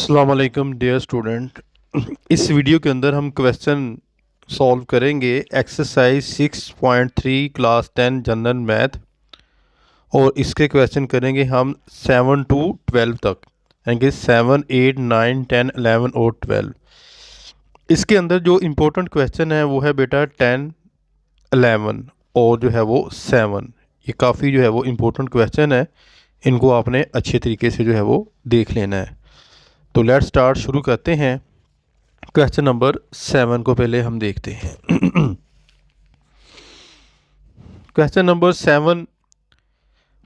अस्सलाम वालेकुम dear student. इस वीडियो के अंदर हम क्वेश्चन सॉल्व करेंगे एक्सरसाइज 6.3 क्लास 10 जनरल मैथ। और इसके क्वेश्चन करेंगे हम 7 to 12 तक, यानी कि 7, 8, 9, 10, 11 और 12। इसके अंदर जो इम्पोर्टेंट क्वेश्चन है वो है बेटा 10, 11 और जो है वो 7। ये काफ़ी जो है वो इम्पोर्टेंट क्वेश्चन है, इनको आपने अच्छे तरीके से जो है वो देख लेना है। तो लेट स्टार्ट, शुरू करते हैं। क्वेश्चन नंबर 7 को पहले हम देखते हैं। क्वेश्चन नंबर 7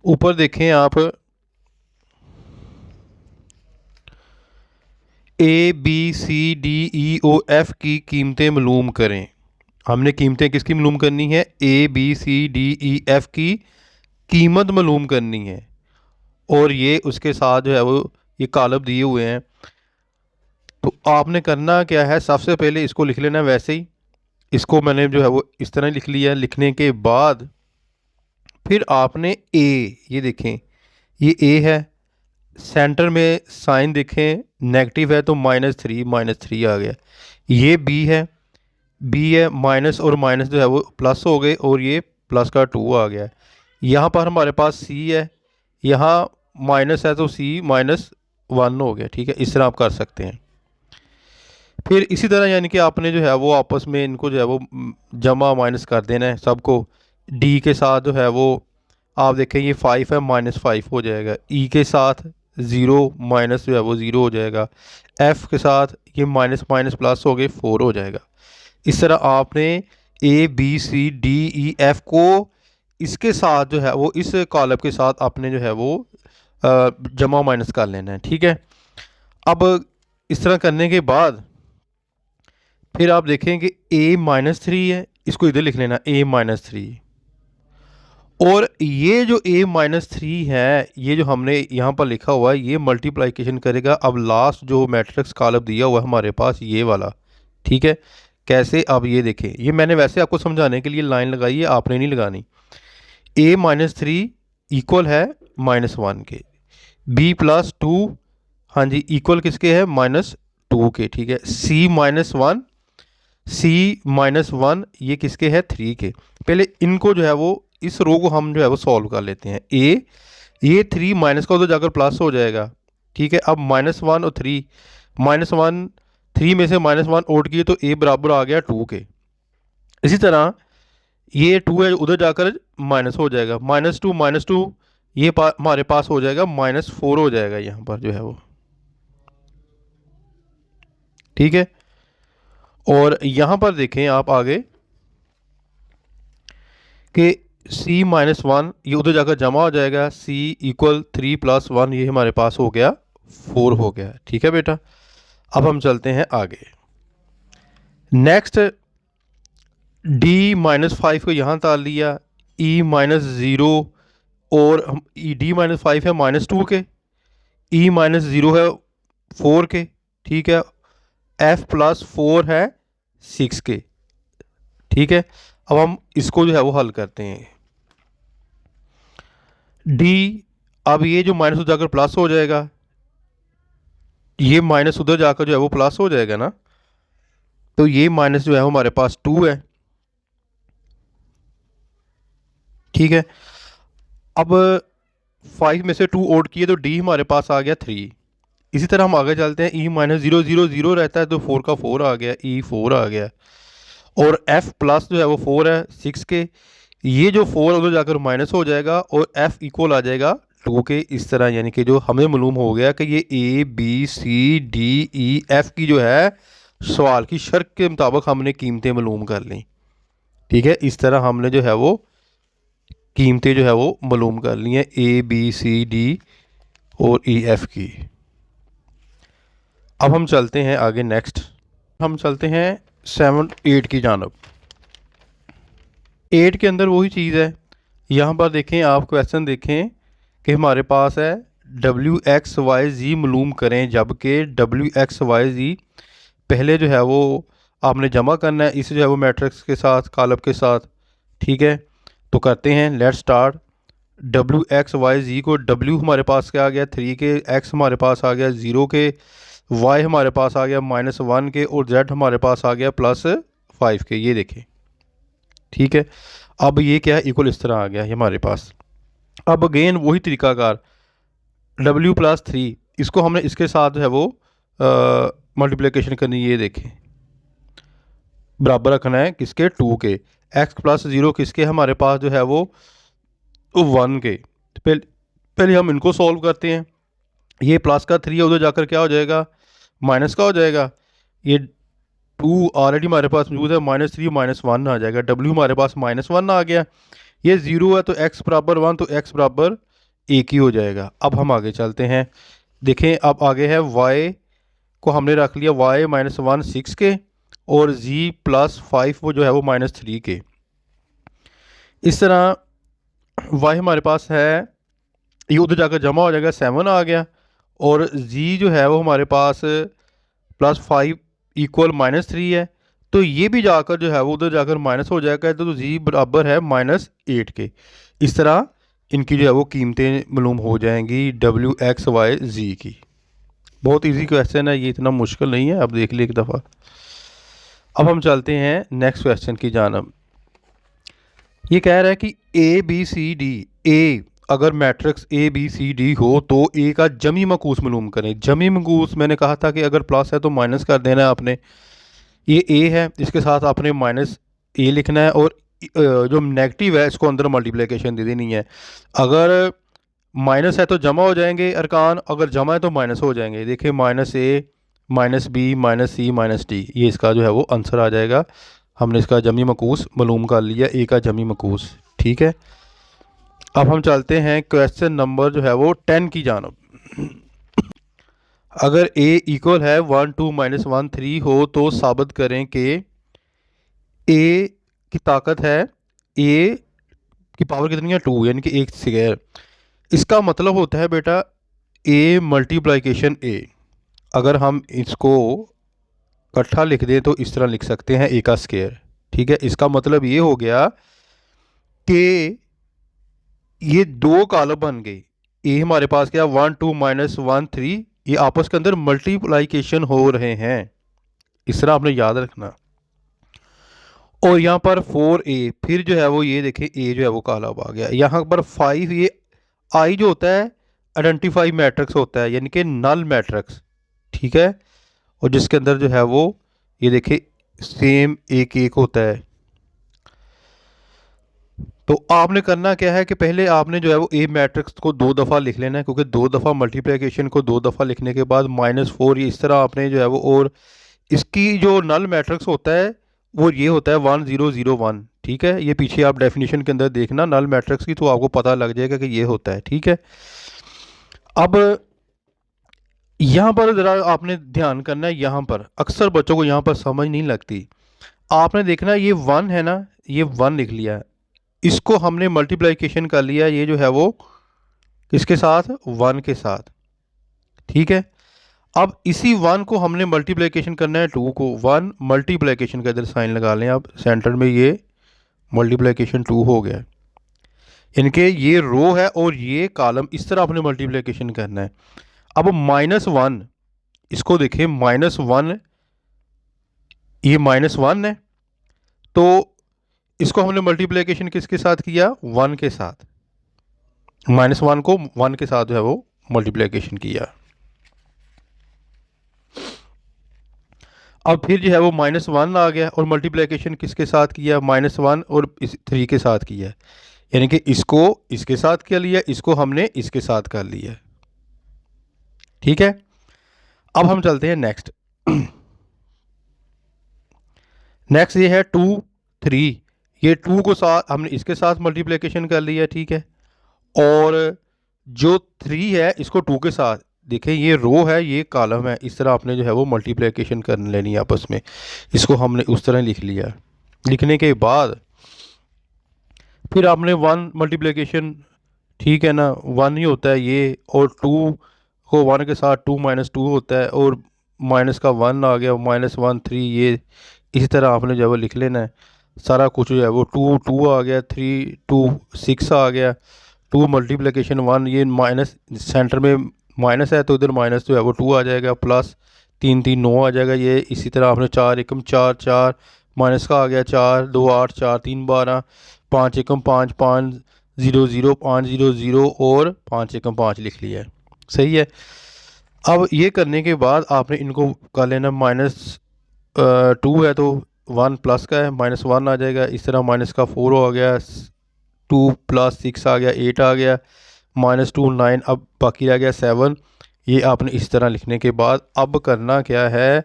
ऊपर देखें आप, A B C D E O F की कीमतें मालूम करें। हमने कीमतें किसकी मालूम करनी है? A B C D E F की कीमत मालूम करनी है। और ये उसके साथ जो है वो ये कॉलम दिए हुए हैं। तो आपने करना क्या है, सबसे पहले इसको लिख लेना वैसे ही। इसको मैंने जो है वो इस तरह लिख लिया। लिखने के बाद फिर आपने ये देखें, ये ए है, सेंटर में साइन देखें नेगेटिव है तो -3 आ गया। ये बी है, माइनस और माइनस जो है वो प्लस हो गए और ये प्लस का 2 आ गया। यहाँ पर हमारे पास सी है, यहाँ माइनस है तो सी -1 हो गया। ठीक है, इस तरह आप कर सकते हैं। फिर इसी तरह यानी कि आपने जो है वो आपस में इनको जो है वो जमा माइनस कर देना है सबको। डी के साथ जो है वो आप देखें ये 5 है, -5 हो जाएगा। ई के साथ 0 माइनस जो है वो 0 हो जाएगा। एफ़ के साथ ये माइनस माइनस प्लस हो गए 4 हो जाएगा। इस तरह आपने A B C D E F को इसके साथ जो है वो इस कॉलम के साथ आपने जो है वो जमा माइनस कर लेना है। ठीक है, अब इस तरह करने के बाद फिर आप देखें कि a-3 है, इसको इधर लिख लेना a-3। और ये जो a-3 है, ये जो हमने यहाँ पर लिखा हुआ है, ये मल्टीप्लिकेशन करेगा। अब लास्ट जो मैट्रिक्स कॉलम दिया हुआ है हमारे पास ये वाला। ठीक है, कैसे? अब ये देखें, ये मैंने वैसे आपको समझाने के लिए लाइन लगाई है, आपने नहीं लगानी। a-3 इक्वल है -1 के, b+2 हाँ जी इक्वल किसके है? -2 के। ठीक है, c-1 ये किसके है? 3 के। पहले इनको जो है वो इस रो को हम जो है वो सॉल्व कर लेते हैं। ये 3 माइनस का उधर जाकर प्लस हो जाएगा। ठीक है, अब -1 और 3, -1 3 में से -1 ओट किए तो a बराबर आ गया 2 के। इसी तरह ये 2 है, उधर जाकर माइनस हो जाएगा। -2 ये हमारे पास हो जाएगा -4 हो जाएगा यहाँ पर जो है वो। ठीक है, और यहाँ पर देखें आप आगे कि c-1 ये उधर जाकर जमा हो जाएगा। c = 3 + 1 ये हमारे पास हो गया 4 हो गया। ठीक है बेटा, अब हम चलते हैं आगे। नेक्स्ट d-5 को यहाँ डाल लिया, e-0 और d-5 है -2 के, e-0 है 4 के। ठीक है, f+4 है 6 के। ठीक है, अब हम इसको जो है वो हल करते हैं। डी, अब ये जो माइनस उधर जाकर प्लस हो जाएगा, ये माइनस उधर जाकर जो है वो प्लस हो जाएगा ना, तो ये माइनस जो है हमारे पास 2 है। ठीक है, अब 5 में से 2 ओड किए तो डी हमारे पास आ गया 3। इसी तरह हम आगे चलते हैं। e-0 0 0 रहता है तो 4 का 4 आ गया, e4 आ गया। और f+ जो है वो 4 है 6 के, ये जो 4 उधर जाकर माइनस हो जाएगा और f इक्वल आ जाएगा 2 के। इस तरह यानी कि जो हमें मालूम हो गया कि ये a b c d e f की जो है सवाल की शर्त के मुताबिक हमने कीमतें मालूम कर ली। ठीक है, इस तरह हमने जो है वो कीमतें जो है वो मालूम कर ली हैं a b c d और e f की। अब हम चलते हैं आगे। नेक्स्ट हम चलते हैं 7, 8 की जानब। 8 के अंदर वही चीज़ है। यहाँ पर देखें आप, क्वेश्चन देखें कि हमारे पास है WX, Y, Z मालूम करें, जबकि WX, Y, Z पहले जो है वो आपने जमा करना है इस जो है वो मैट्रिक्स के साथ, कॉलम के साथ। ठीक है, तो करते हैं, let start. WX, Y, Z को W हमारे पास क्या आ गया 3 के, X हमारे पास आ गया 0 के, y हमारे पास आ गया -1 के और z हमारे पास आ गया +5 के, ये देखें। ठीक है, अब ये क्या है, इक्वल इस तरह आ गया है हमारे पास। अब अगेन वही तरीकाकार, w+3 इसको हमने इसके साथ जो है वो मल्टीप्लिकेशन करनी, ये देखें बराबर रखना है किसके, 2 के। x+0 किसके हमारे पास जो है वो 1 के। तो पहले हम इनको सॉल्व करते हैं। ये प्लस का 3 है, उधर जाकर क्या हो जाएगा, माइनस का हो जाएगा। ये 2 ऑलरेडी हमारे पास मौजूद है, -3 -1 आ जाएगा, w हमारे पास -1 आ गया। ये 0 है तो x बराबर 1, तो x बराबर 1 ही हो जाएगा। अब हम आगे चलते हैं, देखें अब आगे है y को हमने रख लिया y -1 6 के और z+5 वो जो है वो -3 के। इस तरह y हमारे पास है, ये उधर जाकर जमा हो जाएगा, 7 आ गया। और z जो है वो हमारे पास +5 = -3 है, तो ये भी जाकर जो है वो उधर जाकर माइनस हो जाएगा, तो z बराबर है -8 के। इस तरह इनकी जो है वो कीमतें मालूम हो जाएंगी w x y z की। बहुत इजी क्वेश्चन है ये, इतना मुश्किल नहीं है, अब देख ली एक दफ़ा। अब हम चलते हैं नेक्स्ट क्वेश्चन की जानब। ये कह रहा है कि ए बी सी डी, ए अगर matrix A B C D हो तो ए का जमी मकूस मालूम करें। जमी मकूस मैंने कहा था कि अगर प्लस है तो माइनस कर देना है आपने। ये ए है, इसके साथ आपने -a लिखना है, और जो नेगेटिव है इसको अंदर मल्टीप्लिकेशन दे देनी है। अगर माइनस है तो जमा हो जाएंगे अरकान, अगर जमा है तो माइनस हो जाएंगे। देखिए -a -b -c -d, ये इसका जो है वो आंसर आ जाएगा। हमने इसका जमी मकूस मालूम कर लिया, ए का जमी मकूस। ठीक है, अब हम चलते हैं क्वेश्चन नंबर जो है वो 10 की जानब। अगर a इक्वल है 1 2 -1 3 हो तो साबित करें कि a की ताकत है, a की पावर कितनी है 2, यानी कि 1 स्क्वायर। इसका मतलब होता है बेटा a मल्टीप्लिकेशन a। अगर हम इसको इकट्ठा लिख दें तो इस तरह लिख सकते हैं a का स्क्वायर। ठीक है, इसका मतलब ये हो गया कि ये 2 कॉलम बन गए। a हमारे पास क्या 1 2 -1 3, ये आपस के अंदर मल्टीप्लिकेशन हो रहे हैं, इस तरह आपने याद रखना। और यहाँ पर 4a, फिर जो है वो ये देखें a जो है वो कॉलम आ गया। यहाँ पर 5, ये i जो होता है आइडेंटिफाई मैट्रिक्स होता है, यानी कि नल मैट्रिक्स। ठीक है, और जिसके अंदर जो है वो ये देखें सेम एक एक होता है। तो आपने करना क्या है कि पहले आपने जो है वो ए मैट्रिक्स को 2 दफ़ा लिख लेना है, क्योंकि 2 दफ़ा मल्टीप्लिकेशन को 2 दफ़ा लिखने के बाद -4, ये इस तरह आपने जो है वो, और इसकी जो नल मैट्रिक्स होता है वो ये होता है 1 0 0 1। ठीक है, ये पीछे आप डेफिनेशन के अंदर देखना नल मैट्रिक्स की, तो आपको पता लग जाएगा कि ये होता है। ठीक है, अब यहाँ पर ज़रा आपने ध्यान करना है, यहाँ पर अक्सर बच्चों को यहाँ पर समझ नहीं लगती। आपने देखना ये 1 है ना, ये 1 लिख लिया है, इसको हमने मल्टीप्लिकेशन कर लिया, ये जो है वो किसके साथ, 1 के साथ। ठीक है, अब इसी 1 को हमने मल्टीप्लिकेशन करना है 2 को। 1 मल्टीप्लिकेशन का इधर साइन लगा लें आप सेंटर में, ये मल्टीप्लिकेशन 2 हो गया, यानी कि ये रो है और ये कॉलम, इस तरह आपने मल्टीप्लिकेशन करना है। अब -1, इसको देखें -1, ये -1 है, तो इसको हमने मल्टीप्लिकेशन किसके साथ किया, 1 के साथ। -1 को 1 के साथ जो है वो मल्टीप्लिकेशन किया। अब फिर जो है वो -1 आ गया, और मल्टीप्लिकेशन किसके साथ किया, -1 और 3 के साथ किया, यानी कि इसको इसके साथ कर लिया, इसको हमने इसके साथ कर लिया। ठीक है, अब हम चलते हैं नेक्स्ट। नेक्स्ट ये है 2 3, ये 2 को साथ हमने इसके साथ मल्टीप्लिकेशन कर लिया। ठीक है, और जो 3 है इसको 2 के साथ, देखें ये रो है ये कॉलम है, इस तरह आपने जो है वो मल्टीप्लिकेशन कर लेनी है आपस में। इसको हमने उस तरह लिख लिया। लिखने के बाद फिर आपने 1 मल्टीप्लिकेशन, ठीक है ना, 1 ही होता है ये, और 2 को 1 के साथ 2 -2 होता है, और माइनस का 1 आ गया, -1 3, ये इसी तरह आपने जो है वो लिख लेना है सारा कुछ। जो है वो 2 2 आ गया, 3 2 6 आ गया, 2 मल्टीप्लिकेशन 1, ये माइनस सेंटर में माइनस है तो इधर माइनस जो है वो 2 आ जाएगा, प्लस 3 3 9 आ जाएगा ये। इसी तरह आपने 4 एकम 4 4 माइनस का आ गया 4 2 8 4 3 12 5 एकम 5 5 0 0 5 0 0 और 5 एकम 5 लिख लिया है। सही है। अब ये करने के बाद आपने इनको कर लेना -2 है तो 1 प्लस का है -1 आ जाएगा। इस तरह माइनस का 4 आ गया, 2 + 6 आ गया 8 आ गया, -2 9, अब बाकी रह गया 7। ये आपने इस तरह लिखने के बाद अब करना क्या है,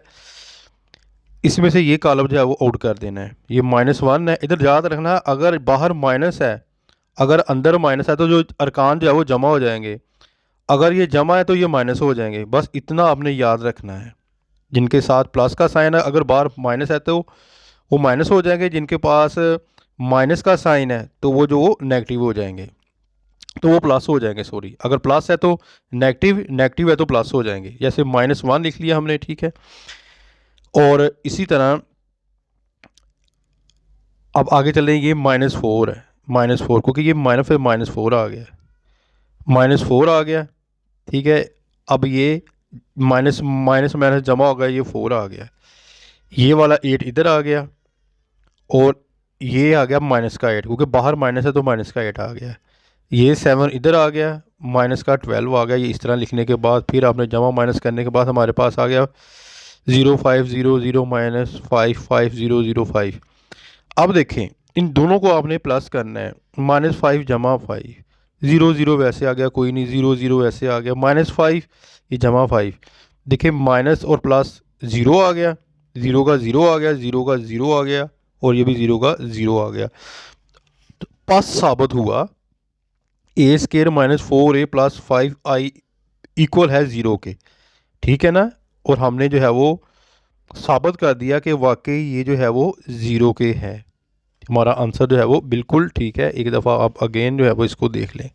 इसमें से ये कॉलम जो है वो आउट कर देना है। ये -1 है, इधर याद रखना अगर बाहर माइनस है, अगर अंदर माइनस है तो जो अरकान जो है वो जमा हो जाएंगे, अगर ये जमा है तो ये माइनस हो जाएंगे। बस इतना आपने याद रखना है। जिनके साथ प्लस का साइन है अगर बाहर माइनस है तो वो माइनस हो जाएंगे, जिनके पास माइनस का साइन है तो वो जो नेगेटिव हो जाएंगे, तो वो प्लस हो जाएंगे। सॉरी, अगर प्लस है तो नेगेटिव, नेगेटिव है तो प्लस हो जाएंगे। जैसे -1 लिख लिया हमने, ठीक है। और इसी तरह अब आगे चल रहे हैं, ये -4 है, -4 क्योंकि ये माइनस फिर -4 आ गया, -4 आ गया, ठीक है। अब ये माइनस माइनस माइनस जमा हो गया, ये 4 आ गया, ये वाला 8 इधर आ गया और ये आ गया माइनस का 8 क्योंकि बाहर माइनस है तो माइनस का 8 आ गया। ये 7 इधर आ गया, माइनस का 12 आ गया। ये इस तरह लिखने के बाद फिर आपने जमा माइनस करने के बाद हमारे पास आ गया 0 5 0 0 -5 5 0 0 5। अब देखें इन दोनों को आपने प्लस करना है, -5 जमा 5, 0 0 वैसे आ गया कोई नहीं, 0 0 वैसे आ गया, -5 ये जमा 5। देखिए माइनस और प्लस 0 आ गया, 0 का 0 आ गया, 0 का 0 आ गया और ये भी 0 का 0 आ गया। तो पास साबित हुआ a² -4a + 5i इक्वल है 0 के, ठीक है ना। और हमने जो है वो साबित कर दिया कि वाकई ये जो है वो 0 के है। हमारा आंसर जो है वो बिल्कुल ठीक है। एक दफ़ा आप अगेन जो है वो इसको देख लें।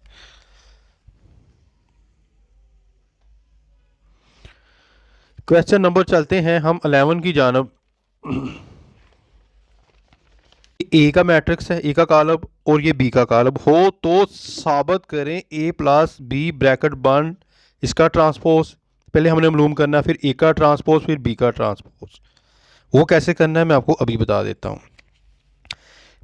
क्वेश्चन नंबर चलते हैं हम 11 की जानब। ए का मैट्रिक्स है, ए का कॉलम और ये बी का कॉलम हो तो साबित करें a + b ब्रैकेट बंद इसका ट्रांसपोज। पहले हमने मालूम करना है, फिर ए का ट्रांसपोज, फिर बी का ट्रांसपोज। वो कैसे करना है मैं आपको अभी बता देता हूँ।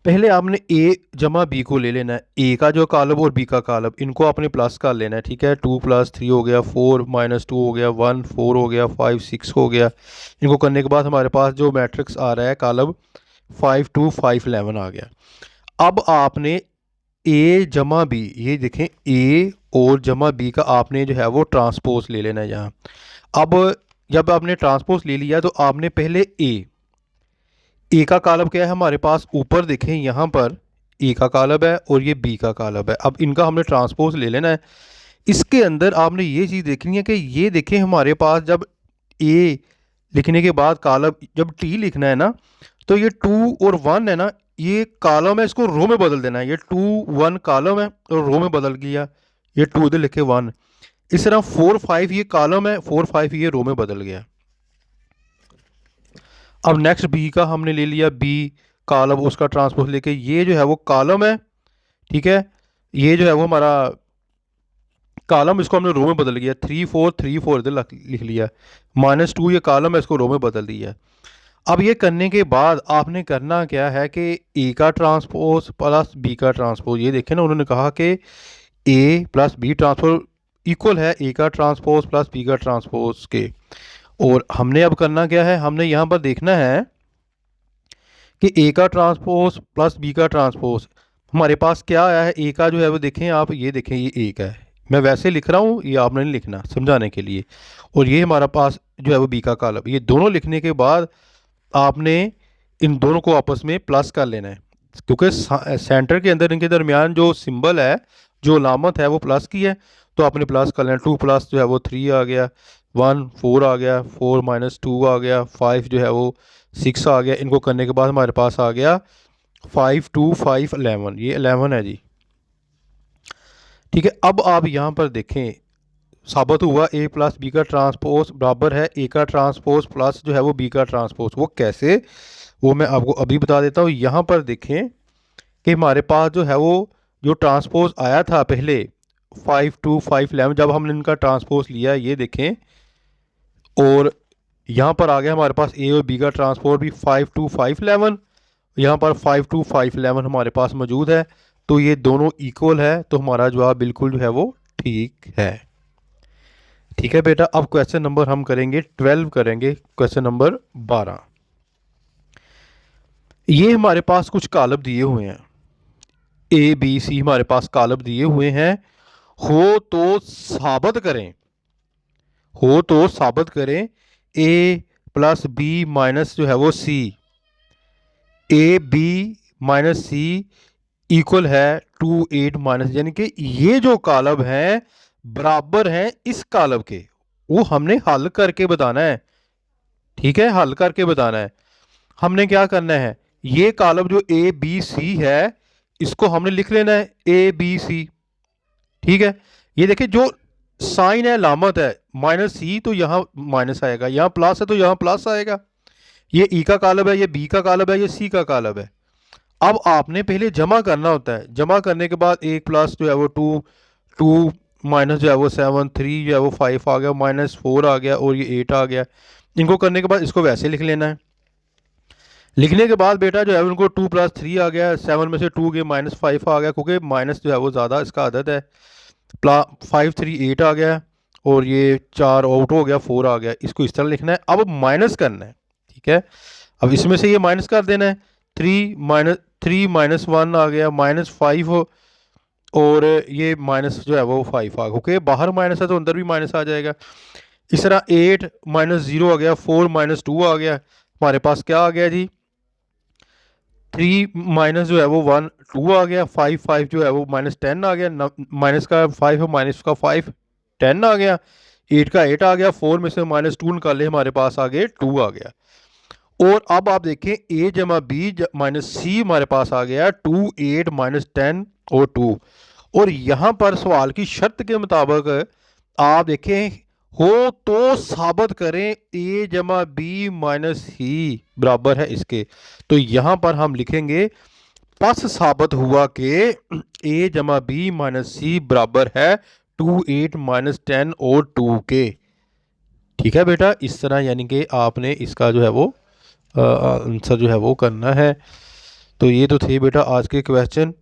पहले आपने a जमा b को ले लेना है, a का जो कॉलम और b का कॉलम इनको आपने प्लस कर लेना है, ठीक है। 2 + 3 हो गया, 4 - 2 हो गया, 1 4 हो गया, 5 6 हो गया। इनको करने के बाद हमारे पास जो मैट्रिक्स आ रहा है कॉलम 5 2 5 11 आ गया। अब आपने a जमा b, ये देखें a और जमा b का आपने जो है वो ट्रांसपोज ले लेना है यहाँ। अब जब आपने ट्रांसपोज ले लिया तो आपने पहले ए का कॉलम क्या है हमारे पास, ऊपर देखें यहाँ पर ए का कॉलम है और ये बी का कॉलम है। अब इनका हमने ट्रांसपोज ले लेना है। इसके अंदर आपने ये चीज़ देखनी है कि ये देखें हमारे पास जब ए लिखने के बाद कॉलम, जब टी लिखना है ना तो ये 2 और 1 है ना, ये कॉलम है, इसको रो में बदल देना है। ये 2 1 कॉलम है और रो में बदल गया, ये 2 इधर लिखे 1। इस तरह 4 5 ये कॉलम है, 4 5 ये रो में बदल गया। अब नेक्स्ट बी का हमने ले लिया, बी कॉलम उसका ट्रांसपोज लेके ये जो है वो कॉलम है, ठीक है। ये जो है वो हमारा कॉलम, इसको हमने रो में बदल गया, 3 4 3 4 इधर लिख लिया, -2 ये कॉलम है, इसको रो में बदल दिया। अब ये करने के बाद आपने करना क्या है कि ए का ट्रांसपोज प्लस बी का ट्रांसपोज, ये देखें ना उन्होंने कहा कि ए + बी ट्रांसपोज इक्वल है ए का ट्रांसपोज प्लस बी का ट्रांसपोज के। और हमने अब करना क्या है, हमने यहाँ पर देखना है कि ए का ट्रांसपोज प्लस बी का ट्रांसपोज हमारे पास क्या आया है। ए का जो है वो देखें आप, ये देखें ये ए का है, मैं वैसे लिख रहा हूँ, ये आपने नहीं लिखना समझाने के लिए। और ये हमारा पास जो है वो बी का कॉलम, ये दोनों लिखने के बाद आपने इन दोनों को आपस में प्लस कर लेना है क्योंकि सेंटर के अंदर इनके दरमियान जो सिंबल है, जो अलामत है वो प्लस की है, तो आपने प्लस कर लेना। 2 + जो है वो 3 आ गया, 1 4 आ गया, 4 - 2 आ गया, 5 जो है वो 6 आ गया। इनको करने के बाद हमारे पास आ गया 5 2 5 11, ये 11 है जी, ठीक है। अब आप यहाँ पर देखें साबित हुआ a + b का ट्रांसपोज बराबर है a का ट्रांसपोज प्लस जो है वो b का ट्रांसपोज। वो कैसे, वो मैं आपको अभी बता देता हूँ। यहाँ पर देखें कि हमारे पास जो है वो जो ट्रांसपोज आया था पहले 5 2 5 11, जब हमने इनका ट्रांसपोज लिया ये देखें, और यहाँ पर आ गया हमारे पास ए और बी का ट्रांसपोर्ट भी 5 2 5 11, यहाँ पर 5 2 5 11 हमारे पास मौजूद है। तो ये दोनों इक्वल है, तो हमारा जवाब बिल्कुल जो है वो ठीक है। ठीक है बेटा, अब क्वेश्चन नंबर हम करेंगे 12, करेंगे क्वेश्चन नंबर 12। ये हमारे पास कुछ कालब दिए हुए हैं, ए बी सी हमारे पास कालब दिए हुए हैं। हो तो साबित करें, हो तो साबित करें ए प्लस बी माइनस जो है वो C, A B minus C equal है 2 8 माइनस, यानी कि ये जो कालब है बराबर है इस कालब के, वो हमने हल करके बताना है। ठीक है, हल करके बताना है। हमने क्या करना है, ये कालब जो ए बी सी है इसको हमने लिख लेना है ए बी सी। ठीक है, ये देखिए जो साइन है लामत है माइनस सी, तो यहाँ माइनस आएगा, यहाँ प्लस है तो यहाँ प्लस आएगा। ये ई का कालब है, ये बी का कालब है, ये सी का कालब है। अब आपने पहले जमा करना होता है, जमा करने के बाद एक प्लस जो है वो 2 2 माइनस जो है वो 7 3 जो है वो 5 आ गया, माइनस 4 आ गया और ये 8 आ गया। इनको करने के बाद इसको वैसे लिख लेना है। लिखने के बाद बेटा जो है उनको 2 + 3 आ गया, 7 में से 2 गए -5 आ गया, क्योंकि माइनस जो है वो ज़्यादा इसका आदत है। 5 3 8 आ गया और ये 4 आउट हो गया, 4 आ गया। इसको इस तरह लिखना है, अब माइनस करना है। ठीक है, अब इसमें से ये माइनस कर देना है। 3 - 1 आ गया, -5 और ये माइनस जो है वो 5 आ गया, क्योंकि बाहर माइनस है तो अंदर भी माइनस आ जाएगा। इस तरह 8 - 0 आ गया, 4 - 2 आ गया। हमारे पास क्या आ गया जी, 3 माइनस जो है वो 1 2 आ गया, 5 जो है वो -10 आ गया, माइनस का 5 है, माइनस का 5 10 आ गया, 8 का 8 आ गया, 4 में से -2 निकाले, हमारे पास आगे 2 आ गया। और अब आप देखें a जमा बी माइनस सी हमारे पास आ गया 2 8 -10 और 2। और यहाँ पर सवाल की शर्त के मुताबिक आप देखें हो तो साबित करें a जमा बी माइनस सी बराबर है इसके। तो यहाँ पर हम लिखेंगे पस साबित हुआ कि a जमा बी माइनस सी बराबर है 2 8 -10 और 2 के। ठीक है बेटा, इस तरह यानी कि आपने इसका जो है वो आंसर जो है वो करना है। तो ये तो थे बेटा आज के क्वेश्चन।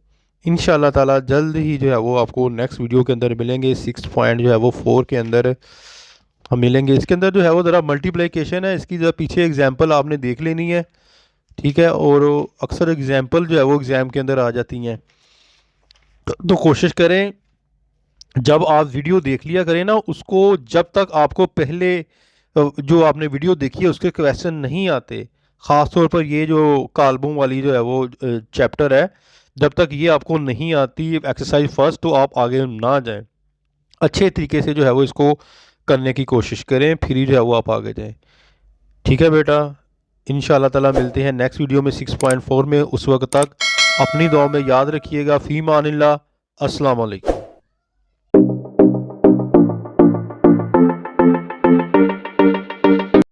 इंशाल्लाह ताला जल्द ही जो है वो आपको नेक्स्ट वीडियो के अंदर मिलेंगे। 6 पॉइंट जो है वो 4 के अंदर हम मिलेंगे। इसके अंदर जो है वो ज़रा मल्टीप्लिकेशन है, इसकी ज़रा पीछे एग्जांपल आपने देख लेनी है। ठीक है, और अक्सर एग्जांपल जो है वो एग्ज़ाम के अंदर आ जाती हैं, तो कोशिश करें जब आप वीडियो देख लिया करें ना उसको, जब तक आपको पहले जो आपने वीडियो देखी है उसके क्वेश्चन नहीं आते, ख़ास तौर पर ये जो काल्बों वाली जो है वो चैप्टर है, जब तक ये आपको नहीं आती एक्सरसाइज फर्स्ट, तो आप आगे ना जाएं। अच्छे तरीके से जो है वो इसको करने की कोशिश करें, फिर ही जो है वो आप आगे जाएं। ठीक है बेटा, इंशाल्लाह ताला मिलते हैं नेक्स्ट वीडियो में 6.4 में। उस वक्त तक अपनी दुआ में याद रखिएगा। फ़ी मानिल्लाह, अस्सलाम वालेकुम।